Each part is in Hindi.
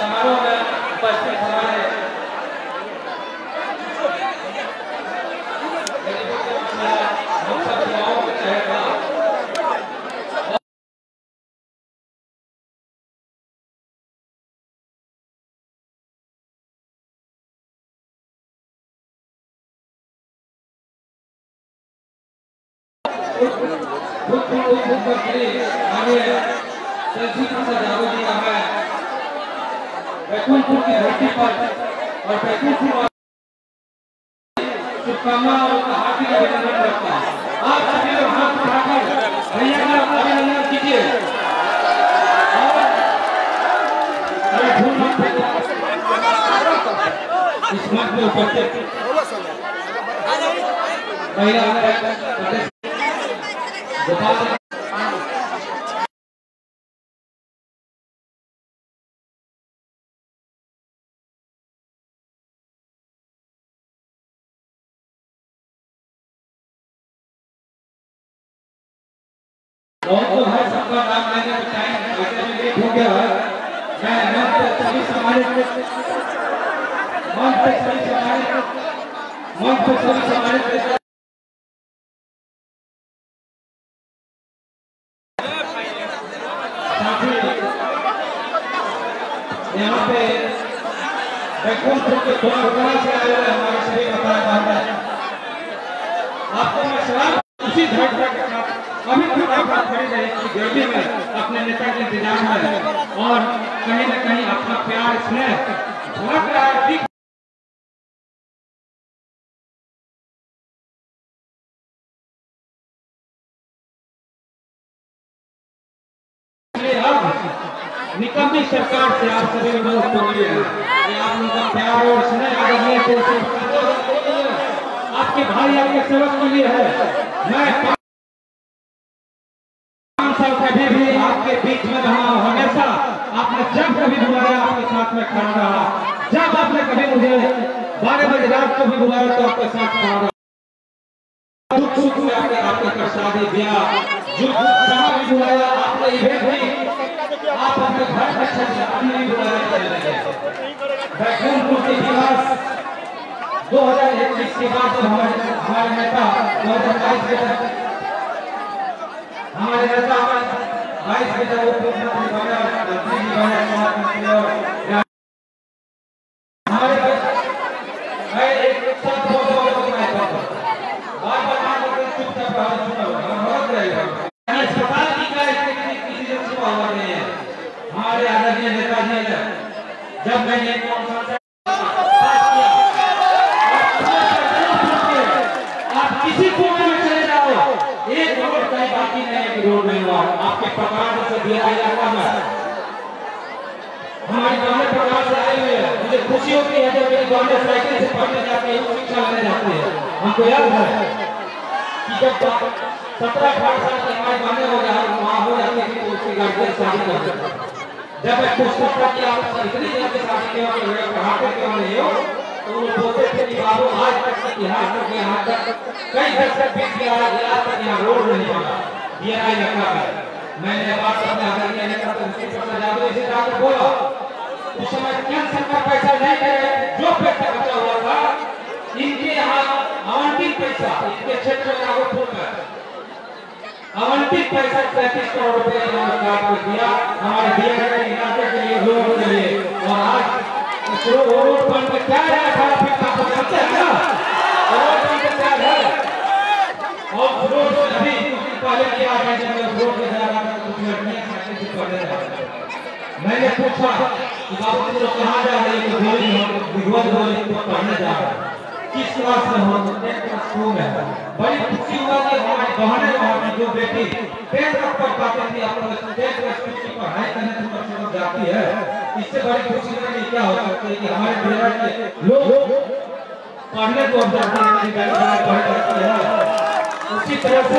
समारोह में उपस्थित हमारे बैकुंठपुर की धरती पर और बैकुंठपुर शुभकामना और हार्दिक अभिनंदन करता हूं। आप सभी लोग हाथ उठाकर भैया का अभिनंदन कीजिए। इस मंच में उपस्थित महिला बहुत है, सबका नाम लेने में टाइम लेट हो गया है। मैं मंच पे सभी समाज यहाँ पे बैकुंठपुर के थोड़ा से आए हुए हमारे सभी बताया आपको मैं सलाम उसी धड़ के साथ अभी आप खड़े रहे कि गर्मी में अपने नेता के इंतजार में और कहीं न कहीं अपना प्यार स्नेह झलक रहा है। निकम्मी सरकार से आप सभी लोग को मिले हैं कि आप लोगों का प्यार और स्नेह आपके भाई आपके सेवक के लिए है। मैं 5 साल कभी भी आपके बीच में रहा हूं, हमेशा आपने जब कभी बुलाया आपके साथ में खड़ा रहा। जब आपने कभी मुझे 12 बजे रात को भी बुलाया तो आपके साथ खड़ा रहा। दुख सुख में आपके शादी ब्याह जहाँ भी बुलाया आपने इवेंट भी आप अपने घर में नहीं बुलाया। बैकुंठपुर के इतिहास 2021 के बाद जब हमारे नेता 2022 के हमारे नेता 22 के जब हमारे अस्पताल की हमारे आदरणीय नेताजी जब मैंने आप किसी कोने में चले जाओ एक रोड कहीं बाकी नहीं है कि रोड नहीं हुआ आपके प्रकार से दिया इलाका में हमारे गांव में प्रकार से आए हुए हैं। मुझे खुशी होती है जब मेरे गांव में साइकिल से पढ़ने जाते हैं शिक्षा लेने जाते हैं। हमको याद है कि जब 17-18 साल की हमारे गांव में हो गया वहाँ हो जाती थी तो उसकी गार्जियन शादी करते थे। जब मैं पूछता कि आप इतनी जल्दी शादी के पढ़ाते क्यों नहीं हो तो वो बोलते थे कि बाबू आज तक यहाँ तक कई दशक बीत गया आज तक यहाँ रोड नहीं बना दिया इलाका में। मैंने बात अपने आदरणीय नेता इसी तरह से बोला उस समय केंद्र सरकार पैसा नहीं दे जो पैसा बचा हुआ था इनके यहाँ आवंटित पैसा इनके क्षेत्र में नागौर में आवंटित पैसा 33 करोड़ रुपए सरकार को दिया हमारे बिहार के इलाके के लिए रोड के लिए। और आज इस रोड पर क्या है ट्रैफिक आपको जानते हैं ना रोड पर क्या है और रोड अभी पहले क्या है जब रोड पे जा रहा था कुछ लड़कियां साइकिल से पढ़ रही थी। मैंने पूछा कि बाबू तुम लोग कहाँ जा रहे हो विद्वत पढ़ने जा रहे हैं किस क्लास में हो 10th क्लास में है। बड़ी खुशी हुआ कि हमारी बहनें हमारी जो बेटी 10th तक पढ़ पाती थी आप लोग 10th क्लास की पढ़ाई करने से बच्चों जाती है। इससे बड़ी खुशी होती क्या हो सकती है कि हमारे बिहार के लोग पढ़ने को जाते हैं पढ़ सकते हैं। उसी तरह से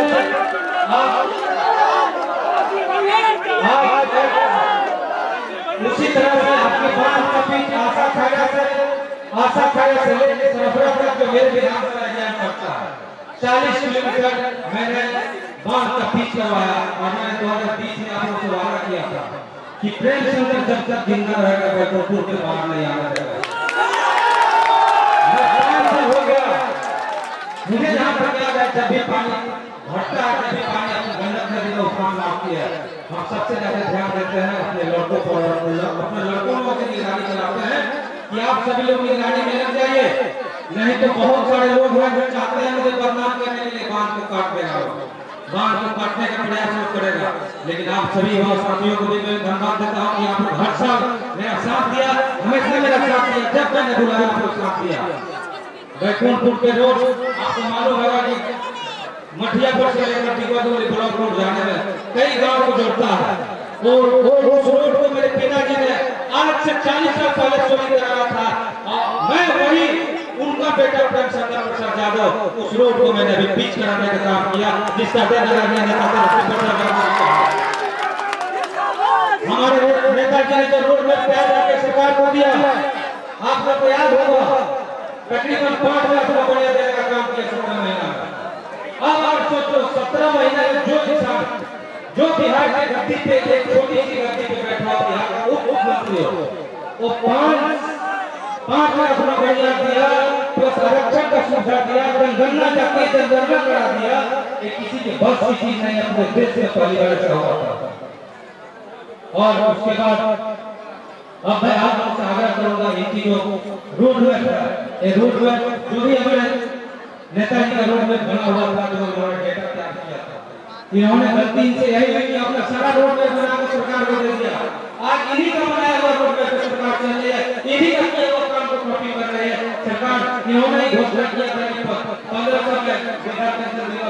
उसी तरह से आपके बात का बीच आशा खाया से लेकर सरफरा तक जो मेरे विधानसभा 40 किलोमीटर मैंने बांध का पिच करवाया और मैंने 2020 में आप लोगों से वादा किया था कि प्रेम चंद्र जब तक जिंदा रहेगा बैकुंठपुर के बाहर नहीं आना रहेगा। हो गया मुझे यहाँ पर याद है जब भी पानी घटता है, जब भी पानी अपनी गंडक नदी में उफान मारती है, हम सबसे ज्यादा ध्यान देते हैं अपने लड़कों पर, अपने लड़कों की निगरानी चलाते हैं कि आप सभी लोग निगरानी में लग जाइए, नहीं तो बहुत सारे लोग हैं जो चाहते हैं मुझे बदनाम करने के लिए बांध को काट देगा, बांध को काटने का प्रयास वो करेगा। लेकिन आप सभी हो साथियों को भी मैं धन्यवाद देता हूँ कि आपने हर साल मेरा साथ दिया, हमेशा मेरा साथ दिया, जब मैंने बुलाया आपको साथ दिया। बैकुंठपुर के रोड आपको मालूम होगा कि मठियापुर से लेकर टिकोदोली ब्लॉक रोड जाने में कई गांव को जोड़ता है, और उस रोड को मेरे पिताजी ने आज से 40 साल पहले चोरी कराया था और मैं वही उनका बेटा प्रेम चंद्र प्रसाद यादव उस रोड को मैंने अभी पिच कराने का काम किया, जिसका हमारे नेताजी ने जो रोड में प्यार करके सरकार को दिया, आप सबको याद होगा तकरीबन 5 लाख रुपया देने का काम किया 17 महीना। अब आप सोचो 17 महीने में जो किसान जो बिहार के गद्दी पे एक छोटी सी गद्दी पे बैठा बिहार का उप मुख्यमंत्री हो, वो 5 लाख रुपया दिया, प्लस आरक्षण का सुविधा दिया, जनगणना जाके जनगणना करा दिया, ये किसी के बस की चीज नहीं, अपने देश में पहली बार ऐसा हुआ था। और उसके बाद अब मैं आप लोगों से आग्रह करूंगा कि जो रोड ये रोड जो भी हमारे नेताजी का रोड में बना हुआ था, जो उन्होंने डेटा तैयार किया था, इन्होंने गलती से यही है कि अपना सारा रोड में बना के सरकार को दे दिया। आज इन्हीं का बनाया हुआ रोड में सरकार चल रही है, इन्हीं का किया हुआ काम को कॉपी कर रही है सरकार। इन्होंने घोषणा किया था कि 1500 में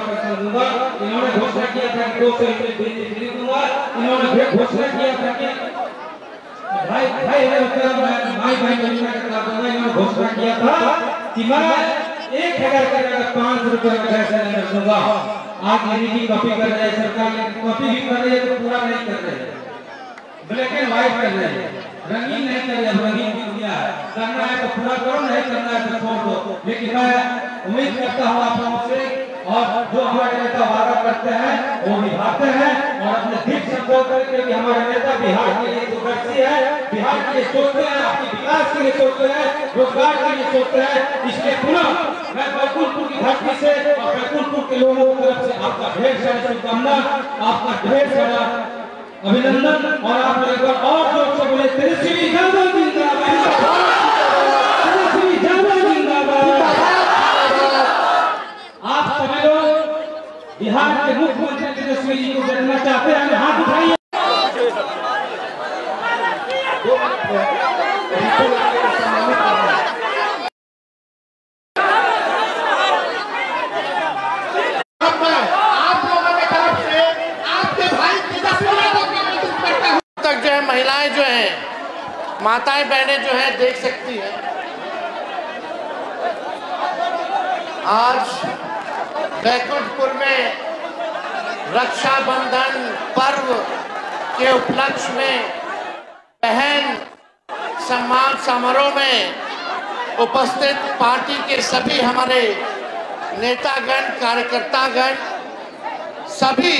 पैसा दूंगा, इन्होंने घोषणा किया था कि 200 यूनिट बिजली दूंगा, इन्होंने घोषणा किया था कि भाई योजना का दूंगा, इन्होंने घोषणा किया था कि मैं 1000 का 500 रुपए में गैस सिलेंडर दूंगा। आज इन्हीं की कॉपी कर रहे हैं सरकार, कॉपी भी कर रही है तो पूरा नहीं कर रही है, ब्लैक एंड व्हाइट कर रही है, रंगीन नहीं कर रही है, रंगीन भी किया है। करना है तो पूरा करो, नहीं करना है तो छोड़ दो। लेकिन मैं उम्मीद करता हूँ आप लोगों से, और जो हमारे नेता वादा करते हैं वो निभाते हैं, और अपने दिल से बोल करके कि हमारे नेता बिहार के लिए दूरदर्शी है, बिहार के लिए सोचते हैं, आपके विकास के लिए सोचते हैं, रोजगार के लिए सोचते हैं। इसलिए पुनः मैं बैकुंठपुर की धरती से और बैकुंठपुर के लोगों की तरफ से आपका ढेर सारी शुभकामना, आपका ढेर सारा अभिनंदन, और आप लोग एक बार और जोर से बोले तेजस्वी यादव जिंदाबाद, तेजस्वी यादव जिंदाबाद। आप सभी लोग बिहार के मुख्यमंत्री तेजस्वी जी को देखना चाहते हैं, हाथ उठाइए। तक जो है महिलाएं जो है, माताएं बहनें जो है देख सकती हैं, आज बैकुंठपुर में रक्षाबंधन पर्व के उपलक्ष्य में बहन सम्मान समारोह में उपस्थित पार्टी के सभी हमारे नेतागण, कार्यकर्तागण, सभी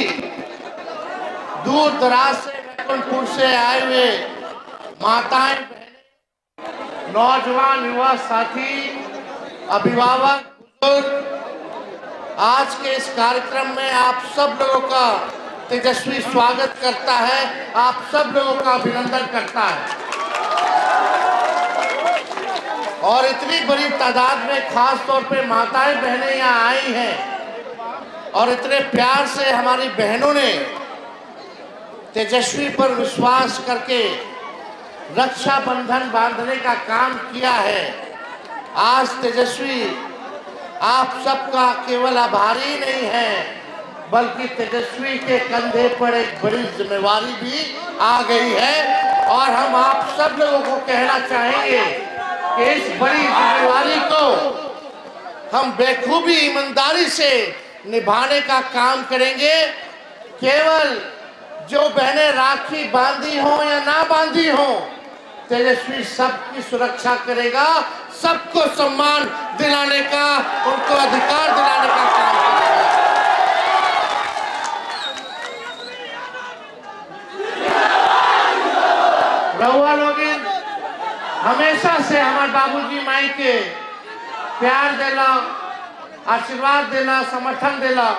दूर दराज से बैकुंठपुर से आए हुए माताएं, बहनें, नौजवान, युवा साथी, अभिभावक, बुजुर्ग, आज के इस कार्यक्रम में आप सब लोगों का तेजस्वी स्वागत करता है, आप सब लोगों का अभिनंदन करता है। और इतनी बड़ी तादाद में खास तौर पे माताएं बहनें यहाँ आई हैं, और इतने प्यार से हमारी बहनों ने तेजस्वी पर विश्वास करके रक्षाबंधन बांधने का काम किया है। आज तेजस्वी आप सबका केवल आभारी नहीं है, बल्कि तेजस्वी के कंधे पर एक बड़ी जिम्मेवारी भी आ गई है, और हम आप सब लोगों को कहना चाहेंगे कि इस बड़ी जिम्मेवारी को हम बेखूबी ईमानदारी से निभाने का काम करेंगे। केवल जो बहनें राखी बांधी हो या ना बांधी हो, तेजस्वी सबकी सुरक्षा करेगा, सबको सम्मान दिलाने का, उनको अधिकार दिलाने का काम करेगा। बाबूजी माई के प्यार देला, आशीर्वाद देला, समर्थन देला।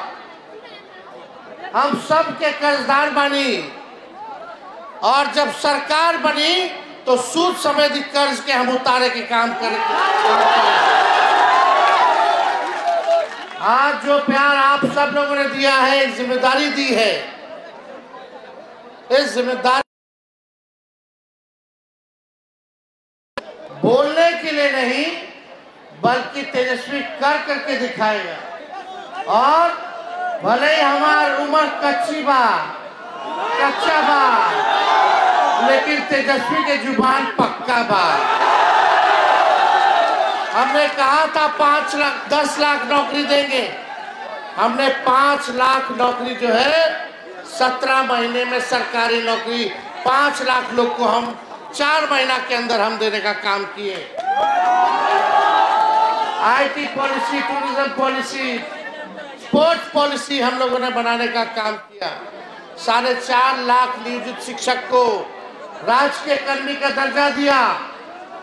हम सब के कर्जदार बनी और जब सरकार बनी तो सूद समेत कर्ज के हम उतारे के काम करेंगे। आज जो प्यार आप सब लोगों ने दिया है, एक जिम्मेदारी दी है, इस जिम्मेदारी बोलने के लिए नहीं बल्कि तेजस्वी कर करके दिखाएगा। और भले ही हमारी उम्र कच्चा बा, लेकिन तेजस्वी के जुबान पक्का बा। हमने कहा था 5 लाख 10 लाख नौकरी देंगे, हमने 5 लाख नौकरी जो है 17 महीने में सरकारी नौकरी 5 लाख लोग को हम 4 महीना के अंदर हम देने का काम किए। IT policy, tourism policy, sports policy हम लोगों ने बनाने का काम किया। 4.5 लाख नियोजित शिक्षक को राजकीय कर्मी का दर्जा दिया।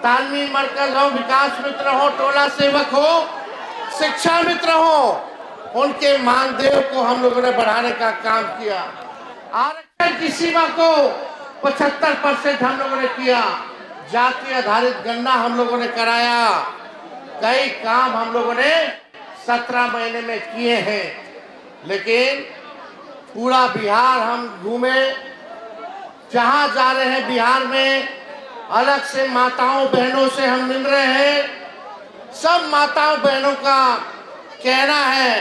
तालमी मरकज हो, विकास मित्र हो, टोला सेवक हो, शिक्षा मित्र हो, उनके मानदेय को हम लोगों ने बढ़ाने का काम किया। आरक्षण की सीमा को 75% हम लोगों ने किया। जाति आधारित गणना हम लोगों ने कराया। कई काम हम लोगों ने 17 महीने में किए हैं। लेकिन पूरा बिहार हम घूमे, जहां जा रहे हैं बिहार में अलग से माताओं बहनों से हम मिल रहे हैं। सब माताओं बहनों का कहना है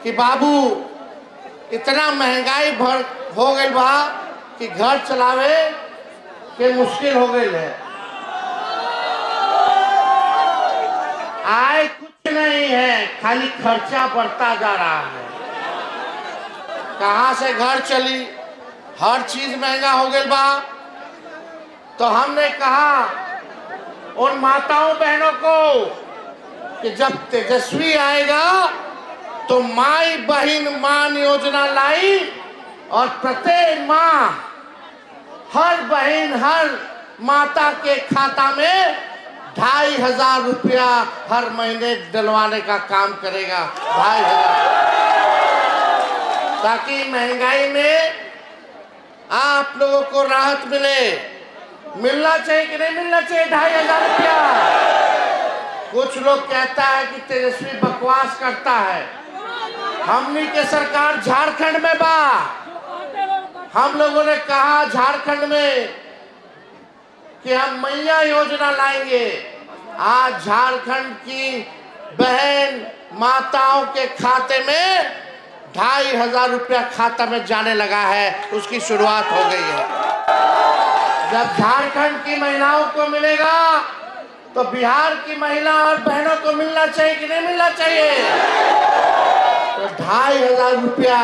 कि बाबू इतना महंगाई हो गई बा कि घर चलावे के मुश्किल हो गई है। आय कुछ नहीं है, खाली खर्चा बढ़ता जा रहा है। कहां से घर चली, हर चीज महंगा हो गई बा। तो हमने कहा उन माताओं बहनों को कि जब तेजस्वी आएगा तो माई बहन मान योजना लाई और प्रत्येक माँ, हर बहन, हर माता के खाता में 2,500 रुपया हर महीने डलवाने का काम करेगा। 2,500, ताकि महंगाई में आप लोगों को राहत मिले। मिलना चाहिए कि नहीं मिलना चाहिए 2,500 रुपया? कुछ लोग कहता है कि तेजस्वी बकवास करता है। हमनी के सरकार झारखंड में बा। हम लोगों ने कहा झारखंड में कि हम मैया योजना लाएंगे। आज झारखंड की बहन माताओं के खाते में 2,500 रुपया खाता में जाने लगा है। उसकी शुरुआत हो गई है। जब झारखंड की महिलाओं को मिलेगा तो बिहार की महिला और बहनों को मिलना चाहिए कि नहीं मिलना चाहिए? तो 2,500 रुपया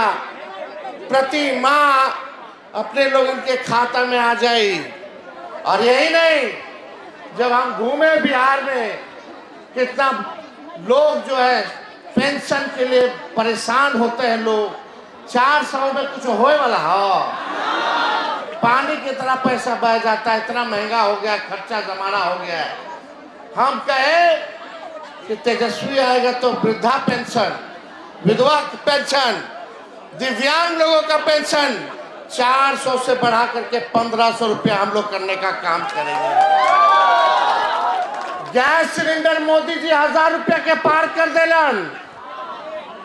प्रति माह अपने लोगों के खाता में आ जाए। और यही नहीं, जब हम घूमे बिहार में, कितना लोग जो है पेंशन के लिए परेशान होते हैं। लोग 400 में कुछ होए वाला हो, पानी की तरह पैसा बह जाता है। इतना महंगा हो गया, खर्चा जमाना हो गया है। हम कहे कि तेजस्वी आएगा तो वृद्धा पेंशन, विधवा पेंशन, दिव्यांग लोगों का पेंशन 400 से बढ़ा करके 1,500 रुपया हम लोग करने का काम करेंगे। गैस सिलेंडर मोदी जी 1,000 रुपया के पार कर देलन।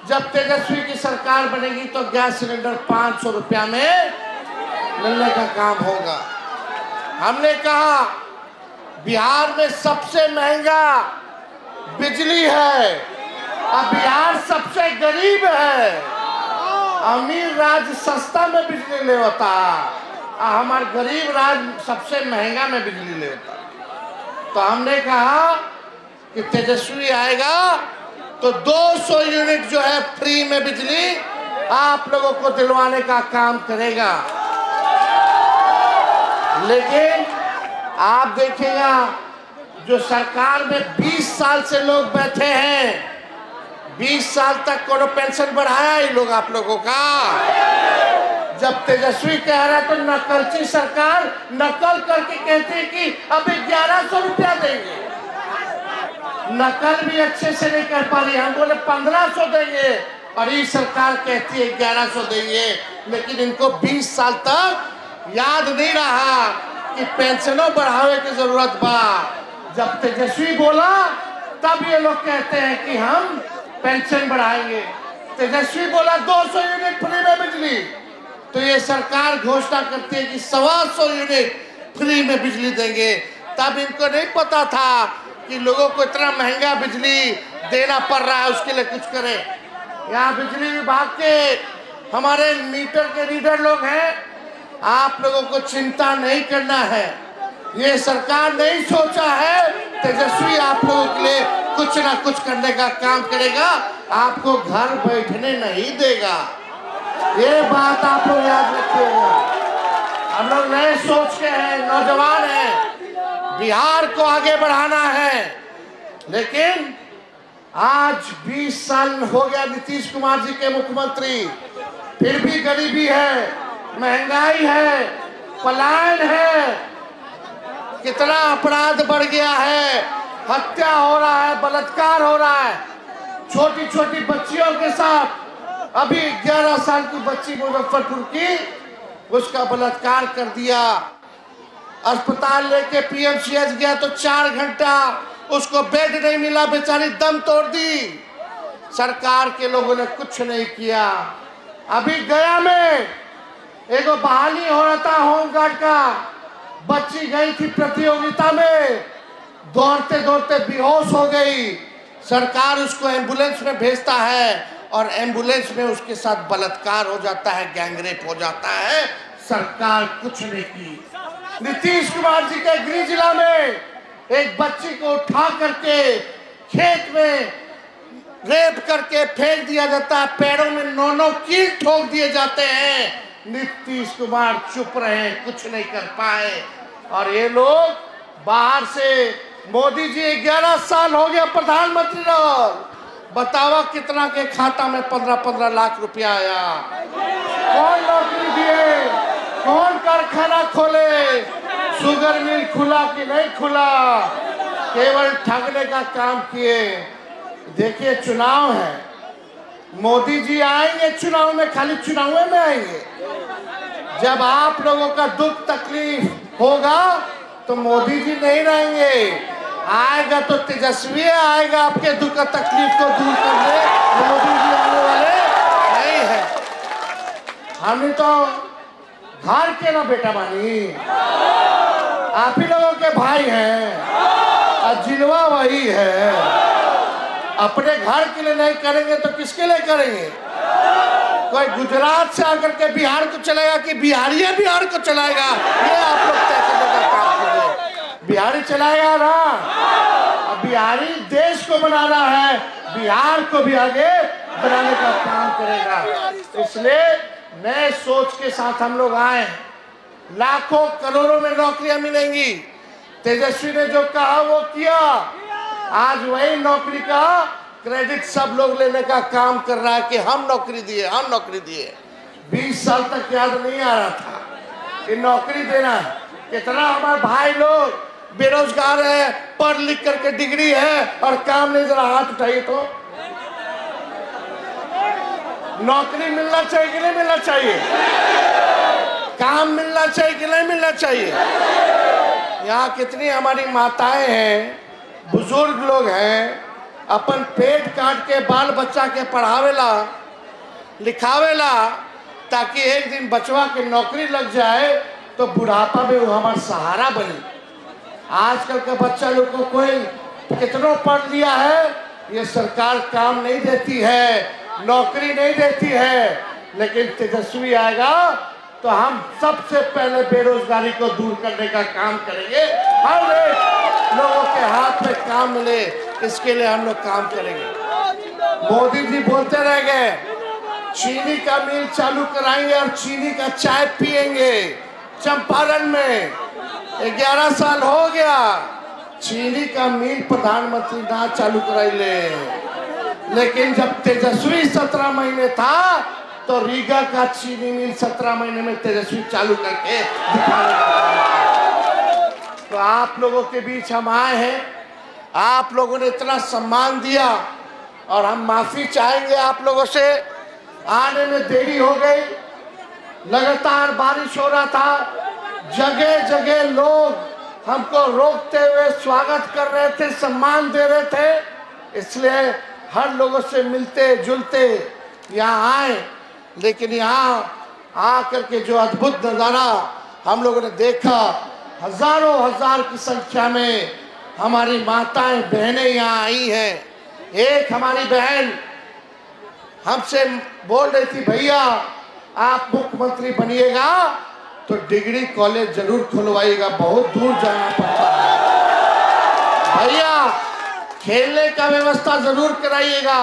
जब तेजस्वी की सरकार बनेगी तो गैस सिलेंडर 500 रुपया में मिलने का काम होगा। हमने कहा बिहार में सबसे महंगा बिजली है और बिहार सबसे गरीब है। अमीर राज्य सस्ता में बिजली ले होता और हमारे गरीब राज्य सबसे महंगा में बिजली ले होता। तो हमने कहा कि तेजस्वी आएगा तो 200 यूनिट जो है फ्री में बिजली आप लोगों को दिलवाने का काम करेगा। लेकिन आप देखिएगा जो सरकार में 20 साल से लोग बैठे हैं, 20 साल तक कोनो पेंशन बढ़ाया ही लोग आप लोगों का? जब तेजस्वी कह रहा है तो नकलची सरकार नकल करके कहती है कि अभी 1100 रुपया देंगे। नकल भी अच्छे से नहीं कर पा रही। हम बोले 1500 देंगे और ये सरकार कहती है 1100 देंगे। लेकिन इनको 20 साल तक याद नहीं रहा कि पेंशनों बढ़ावे की जरूरत बा। जब तेजस्वी बोला तब ये लोग कहते हैं कि हम पेंशन बढ़ाएंगे। तेजस्वी बोला 200 यूनिट फ्री में बिजली, तो ये सरकार घोषणा करती है कि 125 यूनिट फ्री में बिजली देंगे। तब इनको नहीं पता था कि लोगों को इतना महंगा बिजली देना पड़ रहा है, उसके लिए कुछ करें। यहाँ बिजली विभाग के हमारे मीटर के रीडर लोग हैं, आप लोगों को चिंता नहीं करना है। ये सरकार नहीं सोचा है तेजस्वी आप लोगों के लिए कुछ ना कुछ करने का काम करेगा, आपको घर बैठने नहीं देगा। ये बात आप लोग याद रखिएगा। हम लोग नए सोच के हैं, नौजवान हैं, बिहार को आगे बढ़ाना है। लेकिन आज 20 साल हो गया नीतीश कुमार जी के मुख्यमंत्री, फिर भी गरीबी है, महंगाई है, पलायन है, कितना अपराध बढ़ गया है, हत्या हो रहा है, बलात्कार हो रहा है। छोटी छोटी बच्चियों के साथ अभी 11 साल की बच्ची मुजफ्फरपुर की, उसका बलात्कार कर दिया। अस्पताल लेके पीएमसीएच गया तो 4 घंटा उसको बेड नहीं मिला, बेचारी दम तोड़ दी। सरकार के लोगों ने कुछ नहीं किया। अभी गया में एक बहाली हो रहा था होमगार्ड का, बच्ची गई थी प्रतियोगिता में, दौड़ते दौड़ते बेहोश हो गई। सरकार उसको एम्बुलेंस में भेजता है और एम्बुलेंस में उसके साथ बलात्कार हो जाता है, गैंगरेप हो जाता है। सरकार कुछ नहीं की। नीतीश कुमार जी के गृह जिला में एक बच्ची को उठा करके खेत में रेप करके फेंक दिया जाता है, पैरों में 9 कील ठोक दिए जाते हैं। नीतीश कुमार चुप रहे, कुछ नहीं कर पाए। और ये लोग बाहर से, मोदी जी 11 साल हो गया प्रधानमंत्री रहो, बतावा कितना के खाता में 15-15 लाख रुपया आया। कौन नौकरी दिए, कौन कारखाना खोले, शुगर मिल खुला कि नहीं खुला, केवल ठगने का काम किए। देखिए चुनाव है, मोदी जी आएंगे चुनाव में, खाली चुनाव में आएंगे। जब आप लोगों का दुख तकलीफ होगा तो मोदी जी नहीं रहेंगे, आएगा तो तेजस्वी आएगा आपके दुख तकलीफ को दूर करने। मोदी जी आने वाले नहीं है। हमने तो घर के ना बेटा बानी, आप ही लोगों के भाई हैं और जिलवा वही है। अपने घर के लिए नहीं करेंगे तो किसके लिए करेंगे? कोई गुजरात से आकर के बिहार को चलाएगा कि बिहारी बिहार को चलाएगा, ये आप लोग तय करने का काम कीजिए। बिहारी चलाएगा ना, अब बिहारी देश को बनाना है, बिहार को भी आगे बनाने का काम करेगा। इसलिए नए सोच के साथ हम लोग आए। लाखों करोड़ों में नौकरियां मिलेंगी। तेजस्वी ने जो कहा वो किया। आज वही नौकरी का क्रेडिट सब लोग लेने का काम कर रहा है कि हम नौकरी दिए, हम नौकरी दिए। 20 साल तक याद नहीं आ रहा था कि नौकरी देना। कितना हमारे भाई लोग बेरोजगार है, पढ़ लिख करके डिग्री है और काम नहीं, जरा हाथ उठाइए तो। नौकरी मिलना चाहिए कि नहीं मिलना चाहिए? काम मिलना चाहिए कि नहीं मिलना चाहिए? यहाँ कितनी हमारी माताएं हैं, बुजुर्ग लोग हैं, अपन पेट काट के बाल बच्चा के पढ़ावेला लिखावेला ताकि एक दिन बचवा के नौकरी लग जाए तो बुढ़ापा में वो हमारा सहारा बने। आजकल के बच्चा लोग को कोई कितनों पढ़ लिया है, ये सरकार काम नहीं देती है, नौकरी नहीं देती है। लेकिन तेजस्वी आएगा तो हम सबसे पहले बेरोजगारी को दूर करने का काम करेंगे। हर एक लोगों के हाथ में काम मिले, इसके लिए हम लोग काम करेंगे। मोदी जी बोलते रह गए चीनी का मिल चालू कराएंगे और चीनी का चाय पिएंगे। चंपारण में 11 साल हो गया, चीनी का मिल प्रधानमंत्री ना चालू कराइले। लेकिन जब तेजस्वी 17 महीने था तो रीगा का चीनी मिल 17 महीने में तेजस्वी चालू करके दिखाने। तो आप लोगों के बीच हम आए हैं, आप लोगों ने इतना सम्मान दिया और हम माफी चाहेंगे आप लोगों से। आने में देरी हो गई, लगातार बारिश हो रहा था, जगह जगह लोग हमको रोकते हुए स्वागत कर रहे थे, सम्मान दे रहे थे, इसलिए हर लोगों से मिलते जुलते यहाँ आए। लेकिन यहाँ आकर के जो अद्भुत नज़ारा हम लोगों ने देखा, हजारों हजार की संख्या में हमारी माताएं बहनें यहाँ आई हैं। एक हमारी बहन हमसे बोल रही थी, भैया आप मुख्यमंत्री बनिएगा तो डिग्री कॉलेज जरूर खुलवाइएगा, बहुत दूर जाना पड़ता है, भैया खेलने का व्यवस्था जरूर कराइएगा।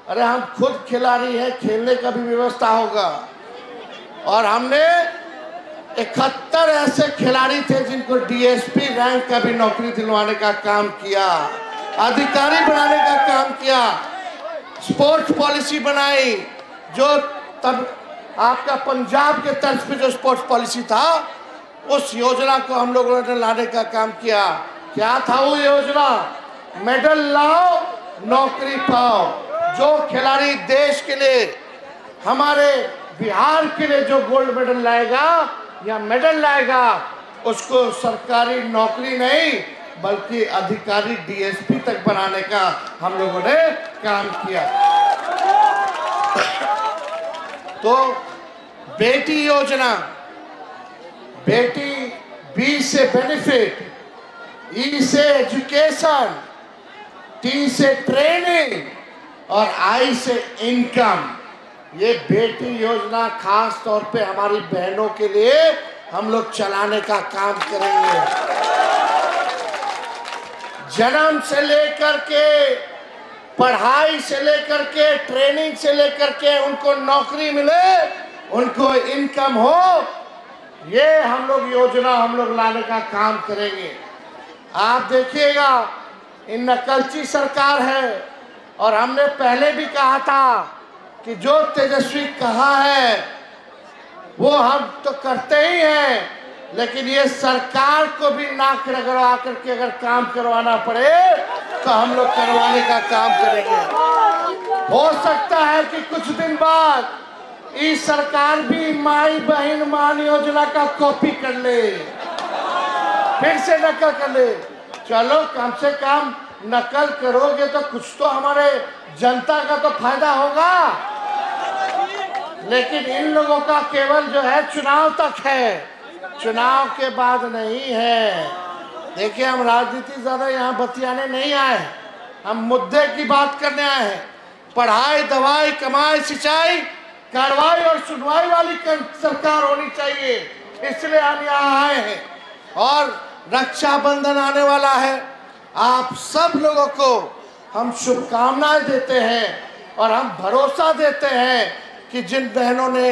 अरे हम खुद खिलाड़ी हैं, खेलने का भी व्यवस्था होगा। और हमने 71 ऐसे खिलाड़ी थे जिनको डीएसपी रैंक का भी नौकरी दिलवाने का काम किया, अधिकारी बनाने का काम किया, स्पोर्ट्स पॉलिसी बनाई। जो तब आपका पंजाब के तर्ज पे जो स्पोर्ट्स पॉलिसी था, उस योजना को हम लोगों ने लाने का काम किया। क्या था वो योजना? मेडल लाओ नौकरी पाओ। जो खिलाड़ी देश के लिए, हमारे बिहार के लिए जो गोल्ड मेडल लाएगा या मेडल लाएगा, उसको सरकारी नौकरी नहीं बल्कि अधिकारी डीएसपी तक बनाने का हम लोगों ने काम किया। तो बेटी योजना, बेटी बी से बेनिफिट, ई से एजुकेशन, टी से ट्रेनिंग और आई से इनकम, ये बेटी योजना खास तौर पे हमारी बहनों के लिए हम लोग चलाने का काम करेंगे। जन्म से लेकर के, पढ़ाई से लेकर के, ट्रेनिंग से लेकर के उनको नौकरी मिले, उनको इनकम हो, ये हम लोग योजना हम लोग लाने का काम करेंगे। आप देखिएगा, इन नकलची सरकार है और हमने पहले भी कहा था कि जो तेजस्वी कहा है वो हम तो करते ही हैं, लेकिन ये सरकार को भी नाक रगड़वा करके अगर काम करवाना पड़े तो हम लोग करवाने का काम करेंगे। हो सकता है कि कुछ दिन बाद इस सरकार भी माई बहन मान योजना का कॉपी कर ले, फिर से नकल कर ले। चलो कम से कम नकल करोगे तो कुछ तो हमारे जनता का तो फायदा होगा, लेकिन इन लोगों का केवल जो है चुनाव तक है, चुनाव के बाद नहीं है। देखिए, हम राजनीति ज्यादा यहाँ बतियाने नहीं आए हैं, हम मुद्दे की बात करने आए हैं। पढ़ाई, दवाई, कमाई, सिंचाई, कार्रवाई और सुनवाई वाली सरकार होनी चाहिए, इसलिए हम यहाँ आए हैं। और रक्षाबंधन आने वाला है, आप सब लोगों को हम शुभकामनाएं देते हैं और हम भरोसा देते हैं कि जिन बहनों ने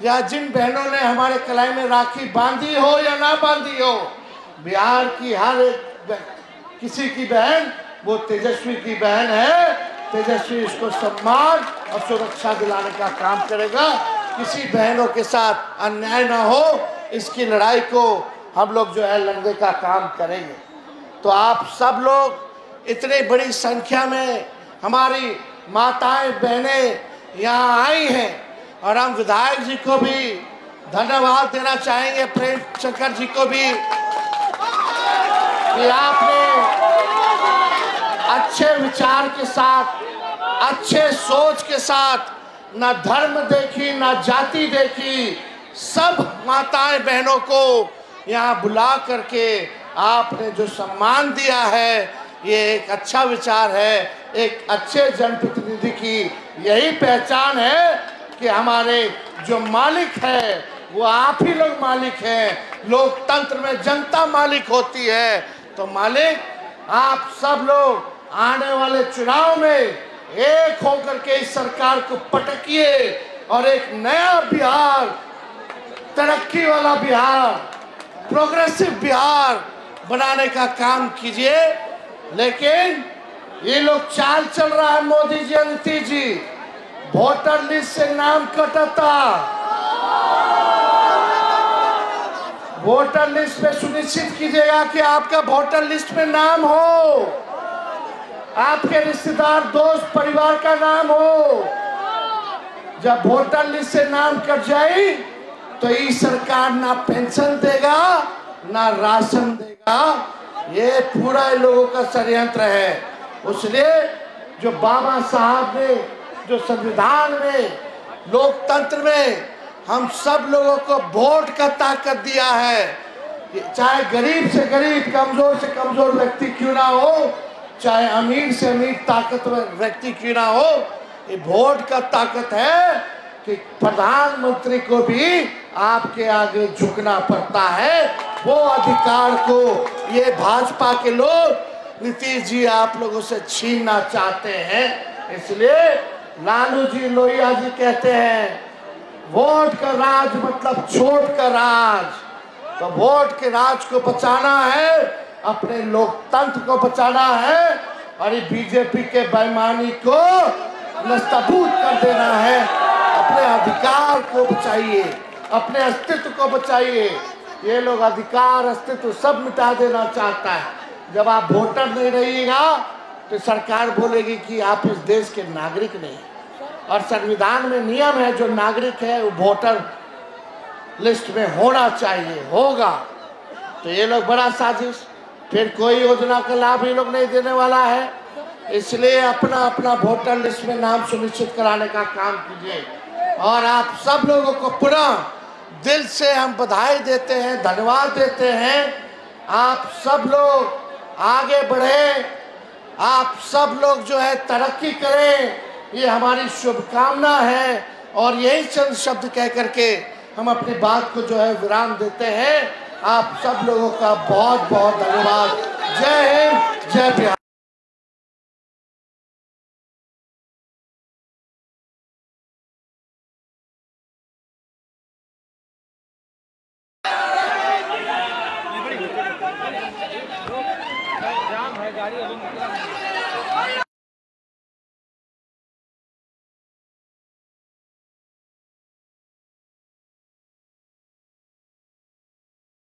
ने हमारे कलाई में राखी बांधी हो या ना बांधी हो, बिहार की हर एक किसी की बहन वो तेजस्वी की बहन है। तेजस्वी इसको सम्मान और सुरक्षा दिलाने का काम करेगा। किसी बहनों के साथ अन्याय ना हो, इसकी लड़ाई को हम लोग जो है लड़ने का काम करेंगे। तो आप सब लोग इतनी बड़ी संख्या में हमारी माताएं बहनें यहाँ आई हैं और हम विधायक जी को भी धन्यवाद देना चाहेंगे, प्रेम शंकर जी को भी, कि आपने अच्छे विचार के साथ, अच्छे सोच के साथ, ना धर्म देखी ना जाति देखी, सब माताएं बहनों को यहाँ बुला करके आपने जो सम्मान दिया है, ये एक अच्छा विचार है। एक अच्छे जनप्रतिनिधि की यही पहचान है कि हमारे जो मालिक है वो आप ही लोग मालिक हैं। लोकतंत्र में जनता मालिक होती है। तो मालिक, आप सब लोग आने वाले चुनाव में एक होकर के इस सरकार को पटकिए और एक नया बिहार, तरक्की वाला बिहार, प्रोग्रेसिव बिहार बनाने का काम कीजिए। लेकिन ये लोग चाल चल रहा है, मोदी जी, नीतीश जी, वोटर लिस्ट से नाम कटता। वोटर लिस्ट में सुनिश्चित कीजिएगा कि आपका वोटर लिस्ट में नाम हो, आपके रिश्तेदार, दोस्त, परिवार का नाम हो। जब वोटर लिस्ट से नाम कट जाए तो ये सरकार ना पेंशन देगा ना राशन देगा। ये पूरा लोगों का षड्यंत्र है। इसलिए जो बाबा साहब ने जो संविधान में, लोकतंत्र में हम सब लोगों को वोट का ताकत दिया है, चाहे गरीब से गरीब, कमजोर से कमजोर व्यक्ति क्यों ना हो, चाहे अमीर से अमीर ताकतवर व्यक्ति क्यों ना हो, ये वोट का ताकत है कि प्रधानमंत्री को भी आपके आगे झुकना पड़ता है। वो अधिकार को ये भाजपा के लोग, नीतीश जी, आप लोगों से छीनना चाहते हैं। इसलिए लालू जी, लोहिया जी कहते हैं वोट का राज मतलब छोट का राज। तो वोट के राज को बचाना है, अपने लोकतंत्र को बचाना है और ये बीजेपी के बेईमानी को नस्तबूत कर देना है। अपने अधिकार को बचाइए, अपने अस्तित्व को बचाइए। ये लोग अधिकार, अस्तित्व सब मिटा देना चाहता है। जब आप वोटर नहीं रहिएगा तो सरकार बोलेगी कि आप इस देश के नागरिक नहीं। और संविधान में नियम है, जो नागरिक है वो वोटर लिस्ट में होना चाहिए, होगा। तो ये लोग बड़ा साजिश, फिर कोई योजना का लाभ ये लोग नहीं देने वाला है। इसलिए अपना अपना वोटर लिस्ट में नाम सुनिश्चित कराने का काम कीजिए। और आप सब लोगों को पुनः दिल से हम बधाई देते हैं, धन्यवाद देते हैं। आप सब लोग आगे बढ़े, आप सब लोग जो है तरक्की करें, ये हमारी शुभकामना है। और यही चंद शब्द कह करके हम अपनी बात को जो है विराम देते हैं। आप सब लोगों का बहुत बहुत धन्यवाद। जय हिंद, जय बिहार।